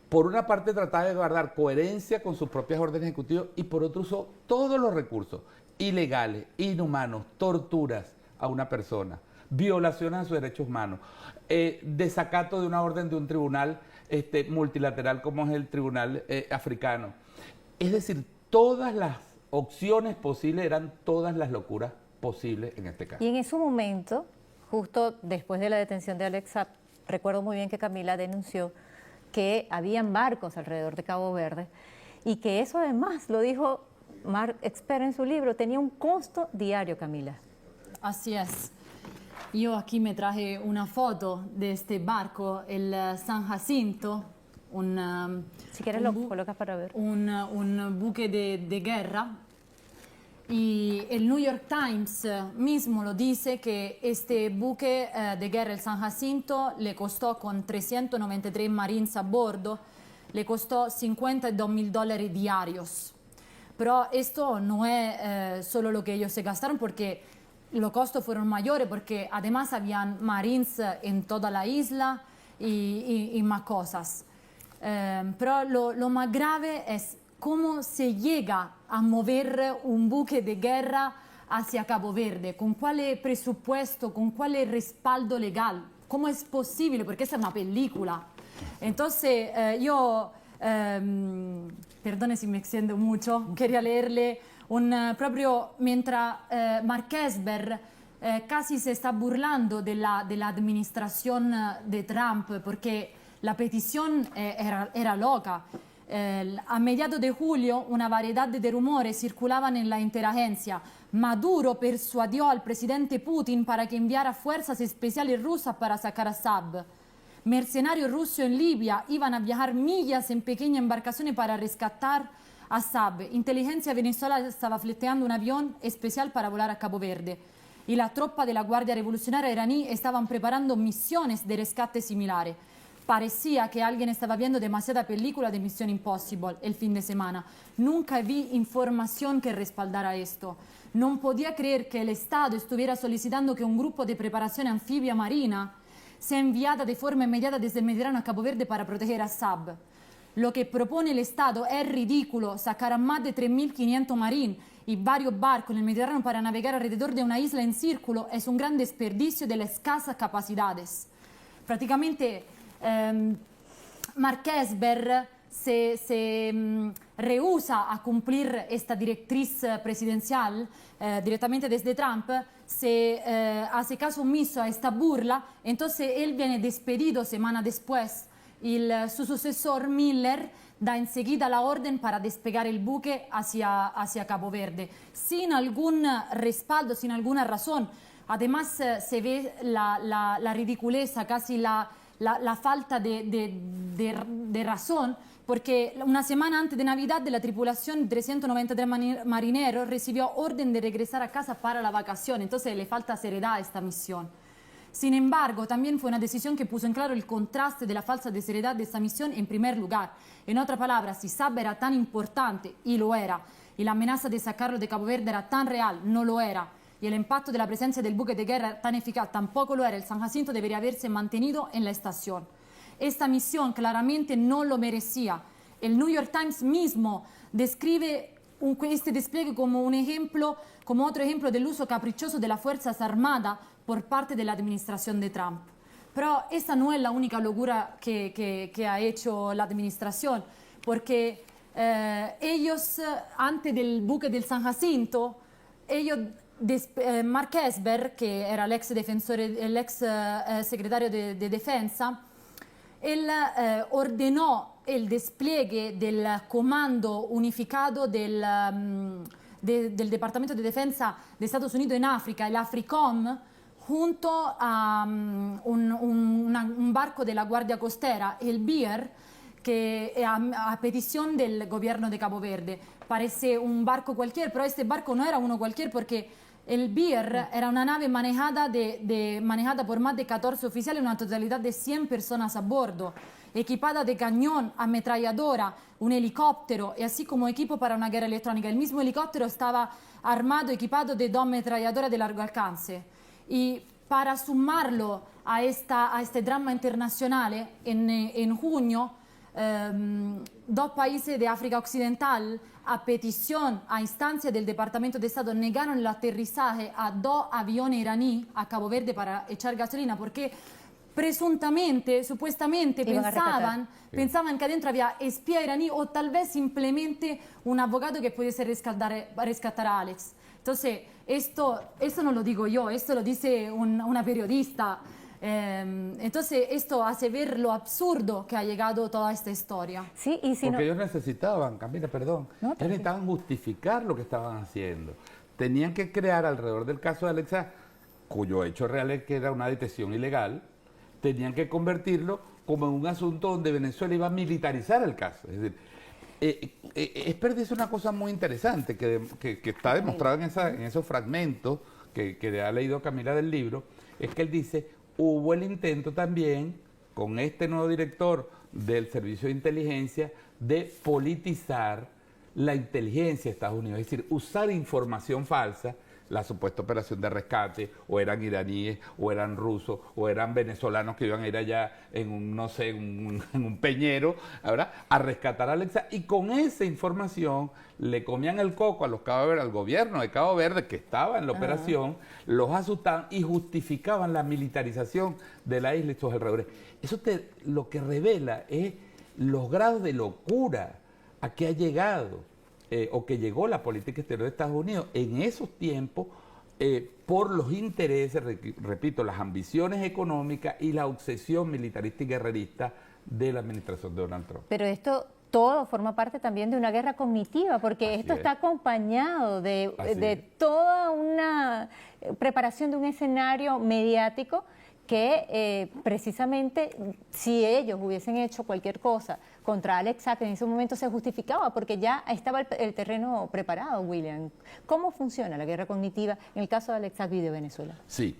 por una parte, trataba de guardar coherencia con sus propias órdenes ejecutivas y, por otro, usó todos los recursos ilegales, inhumanos, torturas a una persona, violaciones a sus derechos humanos, desacato de una orden de un tribunal multilateral como es el Tribunal Africano. Es decir, todas las opciones posibles eran todas las locuras posibles en este caso.
Y en su momento, justo después de la detención de Alex Saab, recuerdo muy bien que Camila denunció que habían barcos alrededor de Cabo Verde y que eso además, lo dijo Mark Esper en su libro, tenía un costo diario, Camila.
Así es. Yo aquí me traje una foto de este barco, el San Jacinto,
Si quieres lo colocas para ver.
un buque de guerra. Y el New York Times mismo lo dice que este buque de guerra, el San Jacinto, le costó con 393 marines a bordo, le costó $52,000 diarios. Pero esto no es solo lo que ellos se gastaron, porque los costos fueron mayores, porque además habían marines en toda la isla y más cosas. Pero lo más grave es cómo se llega a mover un buque de guerra hacia Cabo Verde, con cuál presupuesto, con cuál respaldo legal, cómo es posible, porque esta es una película. Entonces yo, perdone si me extiendo mucho, quería leerle proprio mientras Mark Esper casi se está burlando de la administración de Trump, porque la petición era loca. A mediados de julio, una variedad de rumores circulaban en la interagencia. Maduro persuadió al presidente Putin para que enviara fuerzas especiales rusas para sacar a Saab. Mercenarios rusos en Libia iban a viajar millas en pequeñas embarcaciones para rescatar a Saab. Inteligencia venezolana estaba fleteando un avión especial para volar a Cabo Verde. Y la tropa de la Guardia Revolucionaria iraní estaban preparando misiones de rescate similares. Parecía que alguien estaba viendo demasiada película de Mission Impossible el fin de semana. Nunca vi información que respaldara esto. No podía creer que el Estado estuviera solicitando que un grupo de preparación anfibia marina sea enviada de forma inmediata desde el Mediterráneo a Cabo Verde para proteger a Saab. Lo que propone el Estado es ridículo. Sacar a más de 3.500 marines y varios barcos en el Mediterráneo para navegar alrededor de una isla en círculo es un gran desperdicio de las escasas capacidades. Prácticamente Mark Esper se rehúsa a cumplir esta directriz presidencial directamente desde Trump, se hace caso omiso a esta burla, entonces él viene despedido semana después. Su sucesor Miller da enseguida la orden para despegar el buque hacia Cabo Verde, sin algún respaldo, sin alguna razón. Además se ve la ridiculeza, casi la falta de razón, porque una semana antes de Navidad la tripulación, 393 marineros, recibió orden de regresar a casa para la vacación, entonces le falta seriedad a esta misión. Sin embargo, también fue una decisión que puso en claro el contraste de la falta de seriedad de esta misión en primer lugar. En otras palabras, si Saab era tan importante, y lo era, y la amenaza de sacarlo de Cabo Verde era tan real, no lo era. y el impacto de la presencia del buque de guerra tan eficaz tampoco lo era el San Jacinto, debería haberse mantenido en la estación. Esta misión claramente no lo merecía. El New York Times mismo describe este despliegue como un ejemplo, como otro ejemplo del uso caprichoso de las Fuerzas Armadas por parte de la administración de Trump. Pero esta no es la única locura que ha hecho la administración, porque ellos, antes del buque del San Jacinto, Mark Esper, que era el ex secretario de Defensa, él ordenó el despliegue del Comando Unificado del Departamento de Defensa de Estados Unidos en África, el AFRICOM, junto a un barco de la Guardia Costera, el Bear, que a petición del gobierno de Cabo Verde. Parece un barco cualquiera, pero este barco no era uno cualquiera porque el Bear era una nave manejada por más de 14 oficiales, una totalidad de 100 personas a bordo, equipada de cañón, ametralladora, un helicóptero y así como equipo para una guerra electrónica. El mismo helicóptero estaba armado, equipado de 2 ametralladoras de largo alcance. Y para sumarlo a este drama internacional, en junio, 2 países de África Occidental, a petición, a instancia del Departamento de Estado, negaron el aterrizaje a 2 aviones iraníes a Cabo Verde para echar gasolina porque presuntamente, supuestamente pensaban que adentro había espía iraní o tal vez simplemente un abogado que pudiese rescatar a Alex. Entonces, esto no lo digo yo, esto lo dice una periodista. Entonces, esto hace ver lo absurdo que ha llegado toda esta historia.
Sí, y si
porque ellos necesitaban, Camila, perdón, ellos necesitaban justificar lo que estaban haciendo. Tenían que crear alrededor del caso de Alexa, cuyo hecho real es que era una detención ilegal, tenían que convertirlo como en un asunto donde Venezuela iba a militarizar el caso. Es decir, Esper dice una cosa muy interesante que está demostrada en esos fragmentos que ha leído Camila del libro, es que él dice, hubo el intento también con este nuevo director del Servicio de Inteligencia de politizar la inteligencia de Estados Unidos, es decir, usar información falsa, la supuesta operación de rescate, o eran iraníes, o eran rusos, o eran venezolanos que iban a ir allá en un peñero, ¿verdad?, a rescatar a Alexa, y con esa información le comían el coco a los Cabo Verde, al gobierno de Cabo Verde que estaba en la operación, los asustaban y justificaban la militarización de la isla y sus alrededores. Eso lo que revela es los grados de locura a que ha llegado o que llegó la política exterior de Estados Unidos en esos tiempos por los intereses, repito, las ambiciones económicas y la obsesión militarista y guerrerista de la administración de Donald Trump.
Pero esto todo forma parte también de una guerra cognitiva, porque esto está acompañado de toda una preparación de un escenario mediático que precisamente si ellos hubiesen hecho cualquier cosa contra Alex Saab, en ese momento se justificaba porque ya estaba el terreno preparado, William. ¿Cómo funciona la guerra cognitiva en el caso de Alex Saab y de Venezuela?
Sí,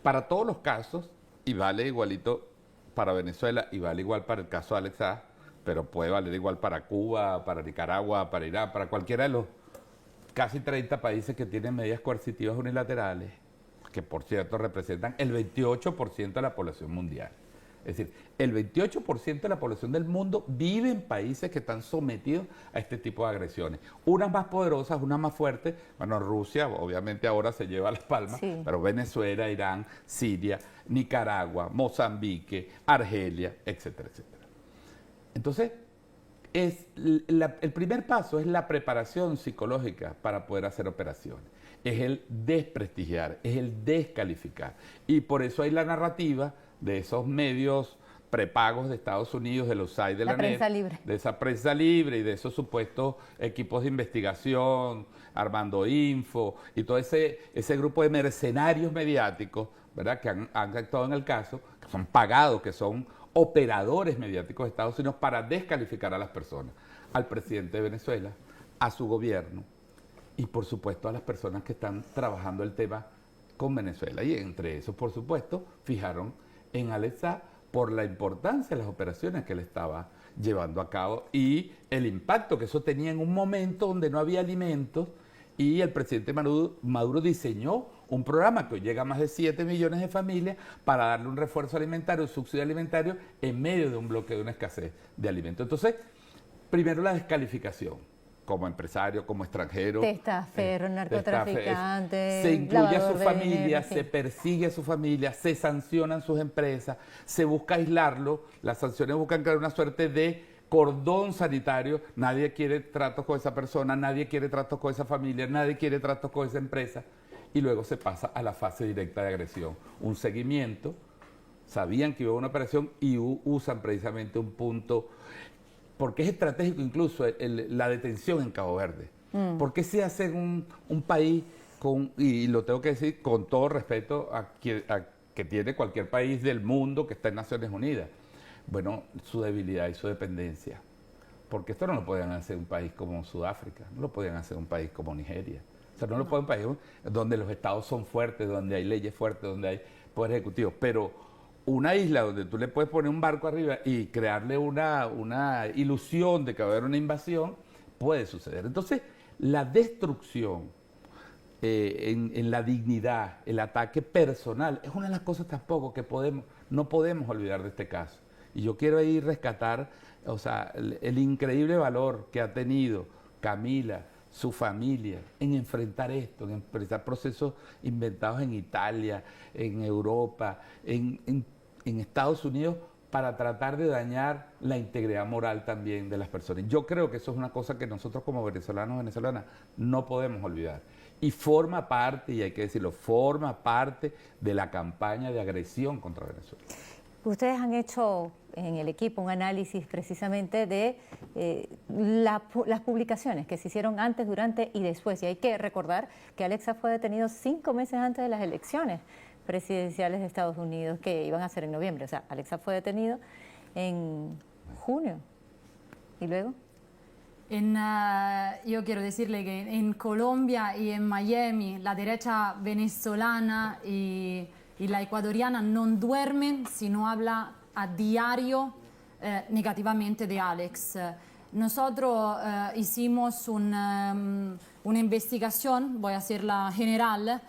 para todos los casos, y vale igualito para Venezuela y vale igual para el caso de Alex Saab, pero puede valer igual para Cuba, para Nicaragua, para Irán, para cualquiera de los casi 30 países que tienen medidas coercitivas unilaterales, que por cierto representan el 28% de la población mundial. Es decir, el 28% de la población del mundo vive en países que están sometidos a este tipo de agresiones. Unas más poderosas, unas más fuertes. Bueno, Rusia obviamente ahora se lleva las palmas, pero Venezuela, Irán, Siria, Nicaragua, Mozambique, Argelia, etcétera, etcétera. Entonces, el primer paso es la preparación psicológica para poder hacer operaciones. Es el desprestigiar, es el descalificar. Y por eso hay la narrativa de esos medios prepagos de Estados Unidos, de los sites de la
prensa
net,
libre,
de esa prensa libre y de esos supuestos equipos de investigación, Armando Info y todo ese grupo de mercenarios mediáticos, ¿verdad?, que han actuado en el caso, que son pagados, que son operadores mediáticos de Estados Unidos para descalificar a las personas, al presidente de Venezuela, a su gobierno y por supuesto a las personas que están trabajando el tema con Venezuela. Y entre esos, por supuesto, fijaron en Alex Saab por la importancia de las operaciones que él estaba llevando a cabo y el impacto que eso tenía en un momento donde no había alimentos y el presidente Maduro diseñó un programa que hoy llega a más de 7 millones de familias para darle un refuerzo alimentario, un subsidio alimentario en medio de un bloqueo, de una escasez de alimentos. Entonces, primero la descalificación, como empresario, como extranjero.
Testaferro, narcotraficante.
Se incluye a su
lavador de
familia,
dinero,
se
sí.
persigue a su familia, se sancionan sus empresas, se busca aislarlo, las sanciones buscan crear una suerte de cordón sanitario, nadie quiere tratos con esa persona, nadie quiere tratos con esa familia, nadie quiere tratos con esa empresa, y luego se pasa a la fase directa de agresión, un seguimiento, sabían que iba a una operación y usan precisamente un punto, porque es estratégico incluso la detención en Cabo Verde. ¿Por qué se hace en un país, y lo tengo que decir con todo respeto a que tiene cualquier país del mundo que está en Naciones Unidas? Bueno, su debilidad y su dependencia. Porque esto no lo podían hacer en un país como Sudáfrica, no lo podían hacer en un país como Nigeria. O sea, no lo pueden en un país donde los estados son fuertes, donde hay leyes fuertes, donde hay poder ejecutivo. Pero una isla donde tú le puedes poner un barco arriba y crearle una ilusión de que va a haber una invasión, puede suceder. Entonces, la destrucción en la dignidad, el ataque personal, es una de las cosas tampoco que no podemos olvidar de este caso. Y yo quiero ahí rescatar, o sea, el increíble valor que ha tenido Camila, su familia, en enfrentar esto, en enfrentar procesos inventados en Italia, en Europa, en Estados Unidos, para tratar de dañar la integridad moral también de las personas. Yo creo que eso es una cosa que nosotros como venezolanos, venezolanas, no podemos olvidar. Y forma parte, y hay que decirlo, forma parte de la campaña de agresión contra Venezuela.
Ustedes han hecho en el equipo un análisis precisamente de las publicaciones que se hicieron antes, durante y después. Y hay que recordar que Alexa fue detenido 5 meses antes de las elecciones presidenciales de Estados Unidos que iban a ser en noviembre. O sea, Alexa fue detenido en junio. ¿Y luego?
Yo quiero decirle que en Colombia y en Miami la derecha venezolana y la ecuatoriana no duermen si no habla a diario negativamente de Alex. Nosotros hicimos una investigación, voy a hacerla general,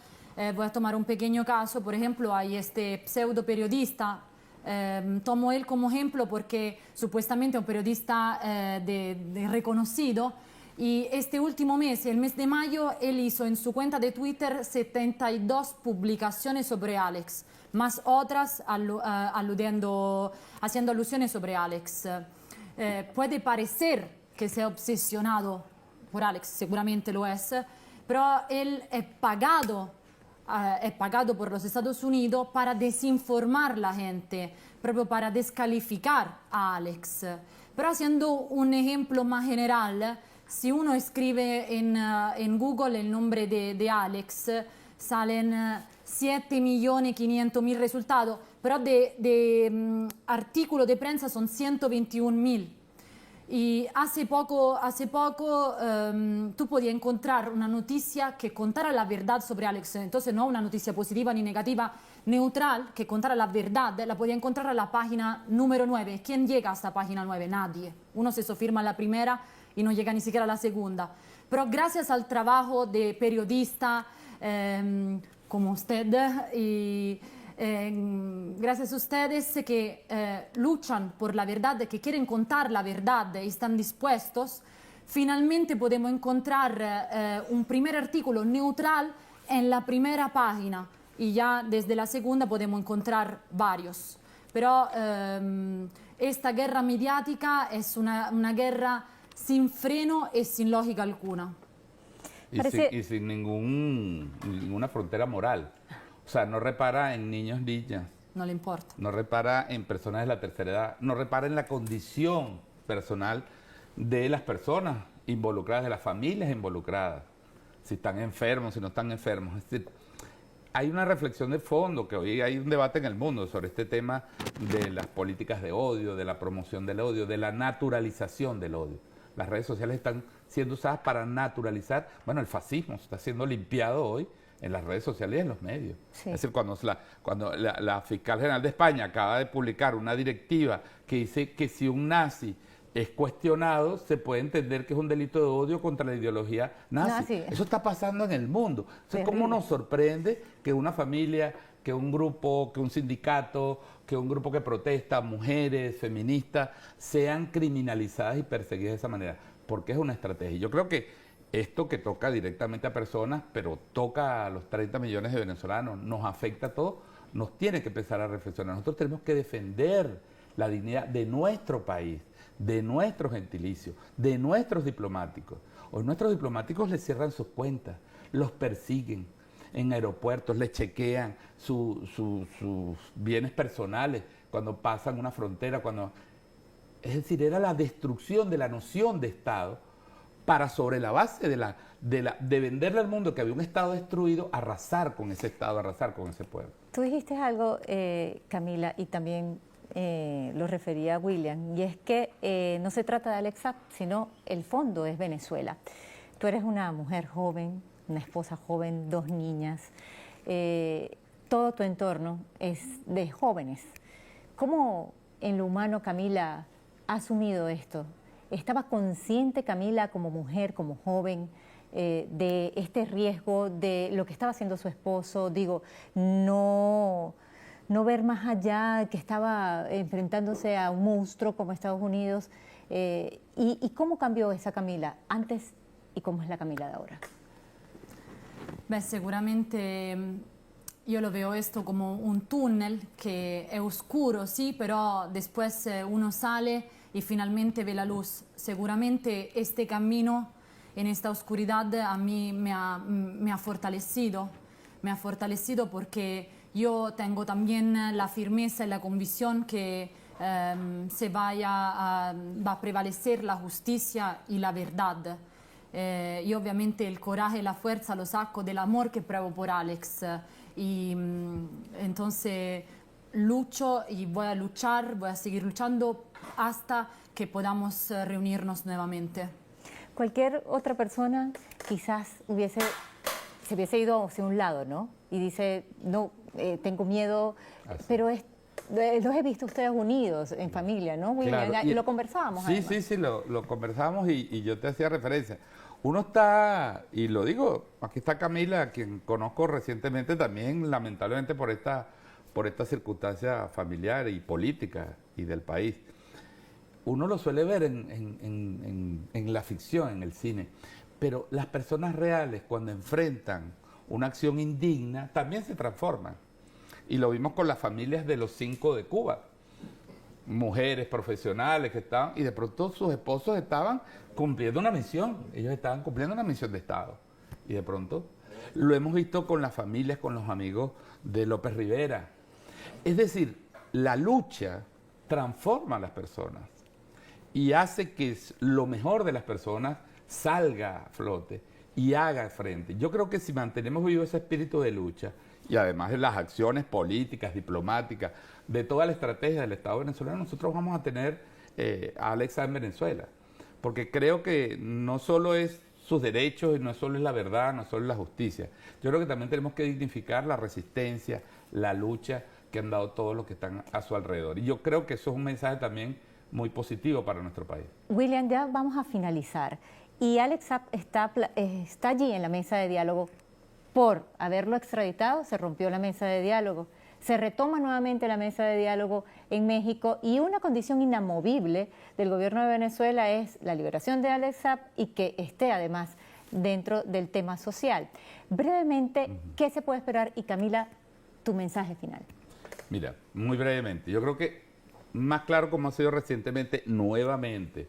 voy a tomar un pequeño caso. Por ejemplo, hay este pseudo periodista, tomo él como ejemplo porque supuestamente es un periodista de reconocido, y este último mes, el mes de mayo, él hizo en su cuenta de Twitter 72 publicaciones sobre Alex, más otras haciendo alusiones sobre Alex. Puede parecer que sea obsesionado por Alex, seguramente lo es, pero él es pagado por los Estados Unidos para desinformar a la gente, proprio para descalificar a Alex. Pero haciendo un ejemplo más general, si uno escribe en Google el nombre de Alex, salen 7.500.000 resultados, pero de artículos de prensa son 121.000. Y hace poco tú podías encontrar una noticia que contara la verdad sobre Alex, entonces no una noticia positiva ni negativa, neutral, que contara la verdad, la podías encontrar a la página número 9. ¿Quién llega a esta página 9? Nadie. Uno se sofirma en la primera y no llega ni siquiera a la segunda. Pero gracias al trabajo de periodista como usted y gracias a ustedes que luchan por la verdad, que quieren contar la verdad y están dispuestos, finalmente podemos encontrar un primer artículo neutral en la primera página y ya desde la segunda podemos encontrar varios. Pero esta guerra mediática es una guerra sin freno y sin lógica alguna.
Y sin ninguna frontera moral. O sea, no repara en niños, niñas.
No le importa.
No repara en personas de la tercera edad. No repara en la condición personal de las personas involucradas, de las familias involucradas. Si están enfermos, si no están enfermos. Es decir, hay una reflexión de fondo, que hoy hay un debate en el mundo sobre este tema de las políticas de odio, de la promoción del odio, de la naturalización del odio. Las redes sociales están siendo usadas para naturalizar, bueno, el fascismo está siendo limpiado hoy en las redes sociales y en los medios. Sí. Es decir, cuando la fiscal general de España acaba de publicar una directiva que dice que si un nazi es cuestionado, se puede entender que es un delito de odio contra la ideología nazi. Eso está pasando en el mundo. Entonces, ¿cómo nos sorprende que una familia, que un grupo, que un sindicato, que un grupo que protesta, mujeres, feministas, sean criminalizadas y perseguidas de esa manera? Porque es una estrategia. Yo creo que esto que toca directamente a personas, pero toca a los 30 millones de venezolanos, nos afecta a todos, nos tiene que empezar a reflexionar. Nosotros tenemos que defender la dignidad de nuestro país, de nuestro gentilicio, de nuestros diplomáticos. Hoy nuestros diplomáticos les cierran sus cuentas, los persiguen en aeropuertos, les chequean sus bienes personales cuando pasan una frontera, es decir, era la destrucción de la noción de Estado para, sobre la base de venderle al mundo que había un Estado destruido, arrasar con ese Estado, arrasar con ese pueblo.
Tú dijiste algo, Camila, y también lo refería a William, y es que no se trata de Alex Saab, sino el fondo es Venezuela. Tú eres una mujer joven, una esposa joven, 2 niñas, todo tu entorno es de jóvenes. ¿Cómo en lo humano Camila ha asumido esto? ¿Estaba consciente Camila como mujer, como joven, de este riesgo, de lo que estaba haciendo su esposo? Digo, no ver más allá, que estaba enfrentándose a un monstruo como Estados Unidos. ¿Y cómo cambió esa Camila antes y cómo es la Camila de ahora?
Seguramente yo lo veo esto como un túnel que es oscuro, sí, pero después uno sale y finalmente ve la luz. Seguramente este camino en esta oscuridad a mí me ha fortalecido porque yo tengo también la firmeza y la convicción que va a prevalecer la justicia y la verdad. Y obviamente el coraje y la fuerza lo saco del amor que pruebo por Alex. Y entonces lucho y voy a luchar, voy a seguir luchando hasta que podamos reunirnos nuevamente.
Cualquier otra persona quizás se hubiese ido hacia un lado, ¿no? Y dice, no, tengo miedo, pero los he visto ustedes unidos en familia, ¿no, William?
Claro.
Y lo conversábamos.
Sí, lo conversábamos y yo te hacía referencia. Uno está, y lo digo, aquí está Camila, a quien conozco recientemente también, lamentablemente por esta circunstancia familiar y política y del país. Uno lo suele ver en la ficción, en el cine, pero las personas reales cuando enfrentan una acción indigna también se transforman. Y lo vimos con las familias de los 5 de Cuba. Mujeres profesionales que estaban, y de pronto sus esposos estaban cumpliendo una misión, ellos estaban cumpliendo una misión de Estado, y de pronto lo hemos visto con las familias, con los amigos de López Rivera. Es decir, la lucha transforma a las personas y hace que lo mejor de las personas salga a flote y haga frente. Yo creo que si mantenemos vivo ese espíritu de lucha, y además de las acciones políticas, diplomáticas, de toda la estrategia del Estado venezolano, nosotros vamos a tener a Alex Saab en Venezuela. Porque creo que no solo es sus derechos, y no solo es la verdad, no solo es la justicia. Yo creo que también tenemos que dignificar la resistencia, la lucha que han dado todos los que están a su alrededor. Y yo creo que eso es un mensaje también muy positivo para nuestro país.
William, ya vamos a finalizar. Y Alex Saab está allí en la mesa de diálogo. Por haberlo extraditado, se rompió la mesa de diálogo. Se retoma nuevamente la mesa de diálogo en México y una condición inamovible del gobierno de Venezuela es la liberación de Alex Saab y que esté además dentro del tema social. Brevemente, ¿qué se puede esperar? Y Camila, tu mensaje final.
Mira, muy brevemente, yo creo que más claro como ha sido recientemente nuevamente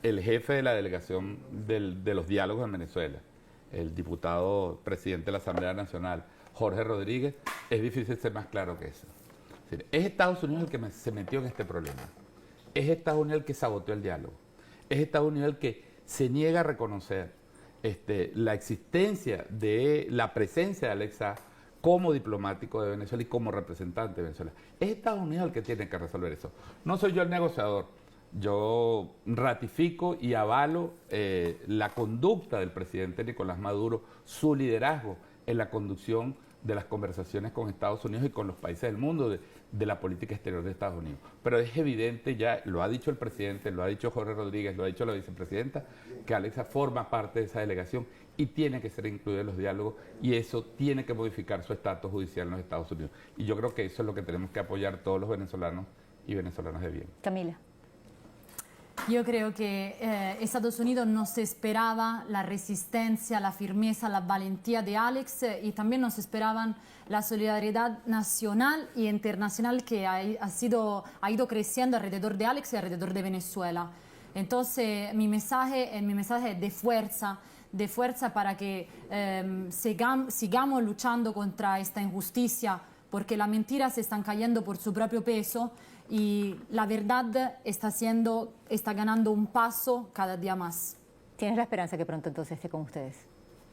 el jefe de la delegación de los diálogos en Venezuela, el diputado presidente de la Asamblea Nacional, Jorge Rodríguez, es difícil ser más claro que eso. Es Estados Unidos el que se metió en este problema. Es Estados Unidos el que saboteó el diálogo. Es Estados Unidos el que se niega a reconocer la existencia de la presencia de Alex Saab como diplomático de Venezuela y como representante de Venezuela. Es Estados Unidos el que tiene que resolver eso. No soy yo el negociador. Yo ratifico y avalo la conducta del presidente Nicolás Maduro, su liderazgo en la conducción de las conversaciones con Estados Unidos y con los países del mundo de la política exterior de Estados Unidos. Pero es evidente, ya lo ha dicho el presidente, lo ha dicho Jorge Rodríguez, lo ha dicho la vicepresidenta, que Alexa forma parte de esa delegación y tiene que ser incluida en los diálogos, y eso tiene que modificar su estatus judicial en los Estados Unidos. Y yo creo que eso es lo que tenemos que apoyar todos los venezolanos y venezolanas de bien.
Camila.
Yo creo que Estados Unidos no se esperaba la resistencia, la firmeza, la valentía de Alex, y también no se esperaban la solidaridad nacional e internacional que ha ido creciendo alrededor de Alex y alrededor de Venezuela. Entonces mi mensaje es de fuerza para que sigamos luchando contra esta injusticia, porque las mentiras están cayendo por su propio peso y la verdad está ganando un paso cada día más.
¿Tienes la esperanza que pronto entonces esté con ustedes?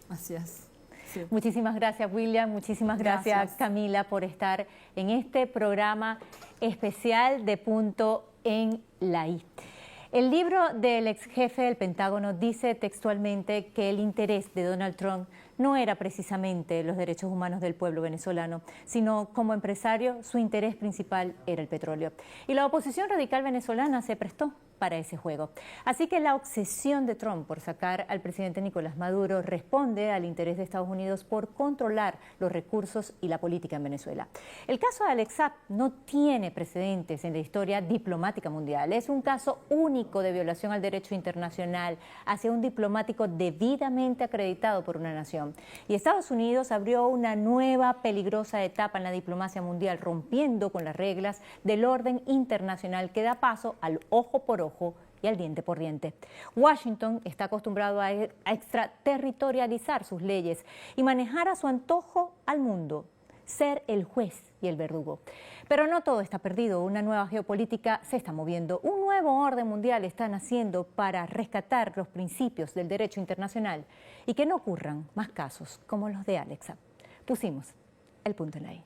Así es. Sí.
Muchísimas gracias, William. Muchísimas gracias, Camila, por estar en este programa especial de Punto en la I. El libro del ex jefe del Pentágono dice textualmente que el interés de Donald Trump no era precisamente los derechos humanos del pueblo venezolano, sino como empresario su interés principal era el petróleo. Y la oposición radical venezolana se prestó para ese juego. Así que la obsesión de Trump por sacar al presidente Nicolás Maduro responde al interés de Estados Unidos por controlar los recursos y la política en Venezuela. El caso de Alex Saab no tiene precedentes en la historia diplomática mundial. Es un caso único de violación al derecho internacional hacia un diplomático debidamente acreditado por una nación. Y Estados Unidos abrió una nueva peligrosa etapa en la diplomacia mundial, rompiendo con las reglas del orden internacional que da paso al ojo por ojo y al diente por diente. Washington está acostumbrado a extraterritorializar sus leyes y manejar a su antojo al mundo, ser el juez y el verdugo. Pero no todo está perdido. Una nueva geopolítica se está moviendo. Un nuevo orden mundial está naciendo para rescatar los principios del derecho internacional y que no ocurran más casos como los de Alex Saab. Pusimos el punto en la I.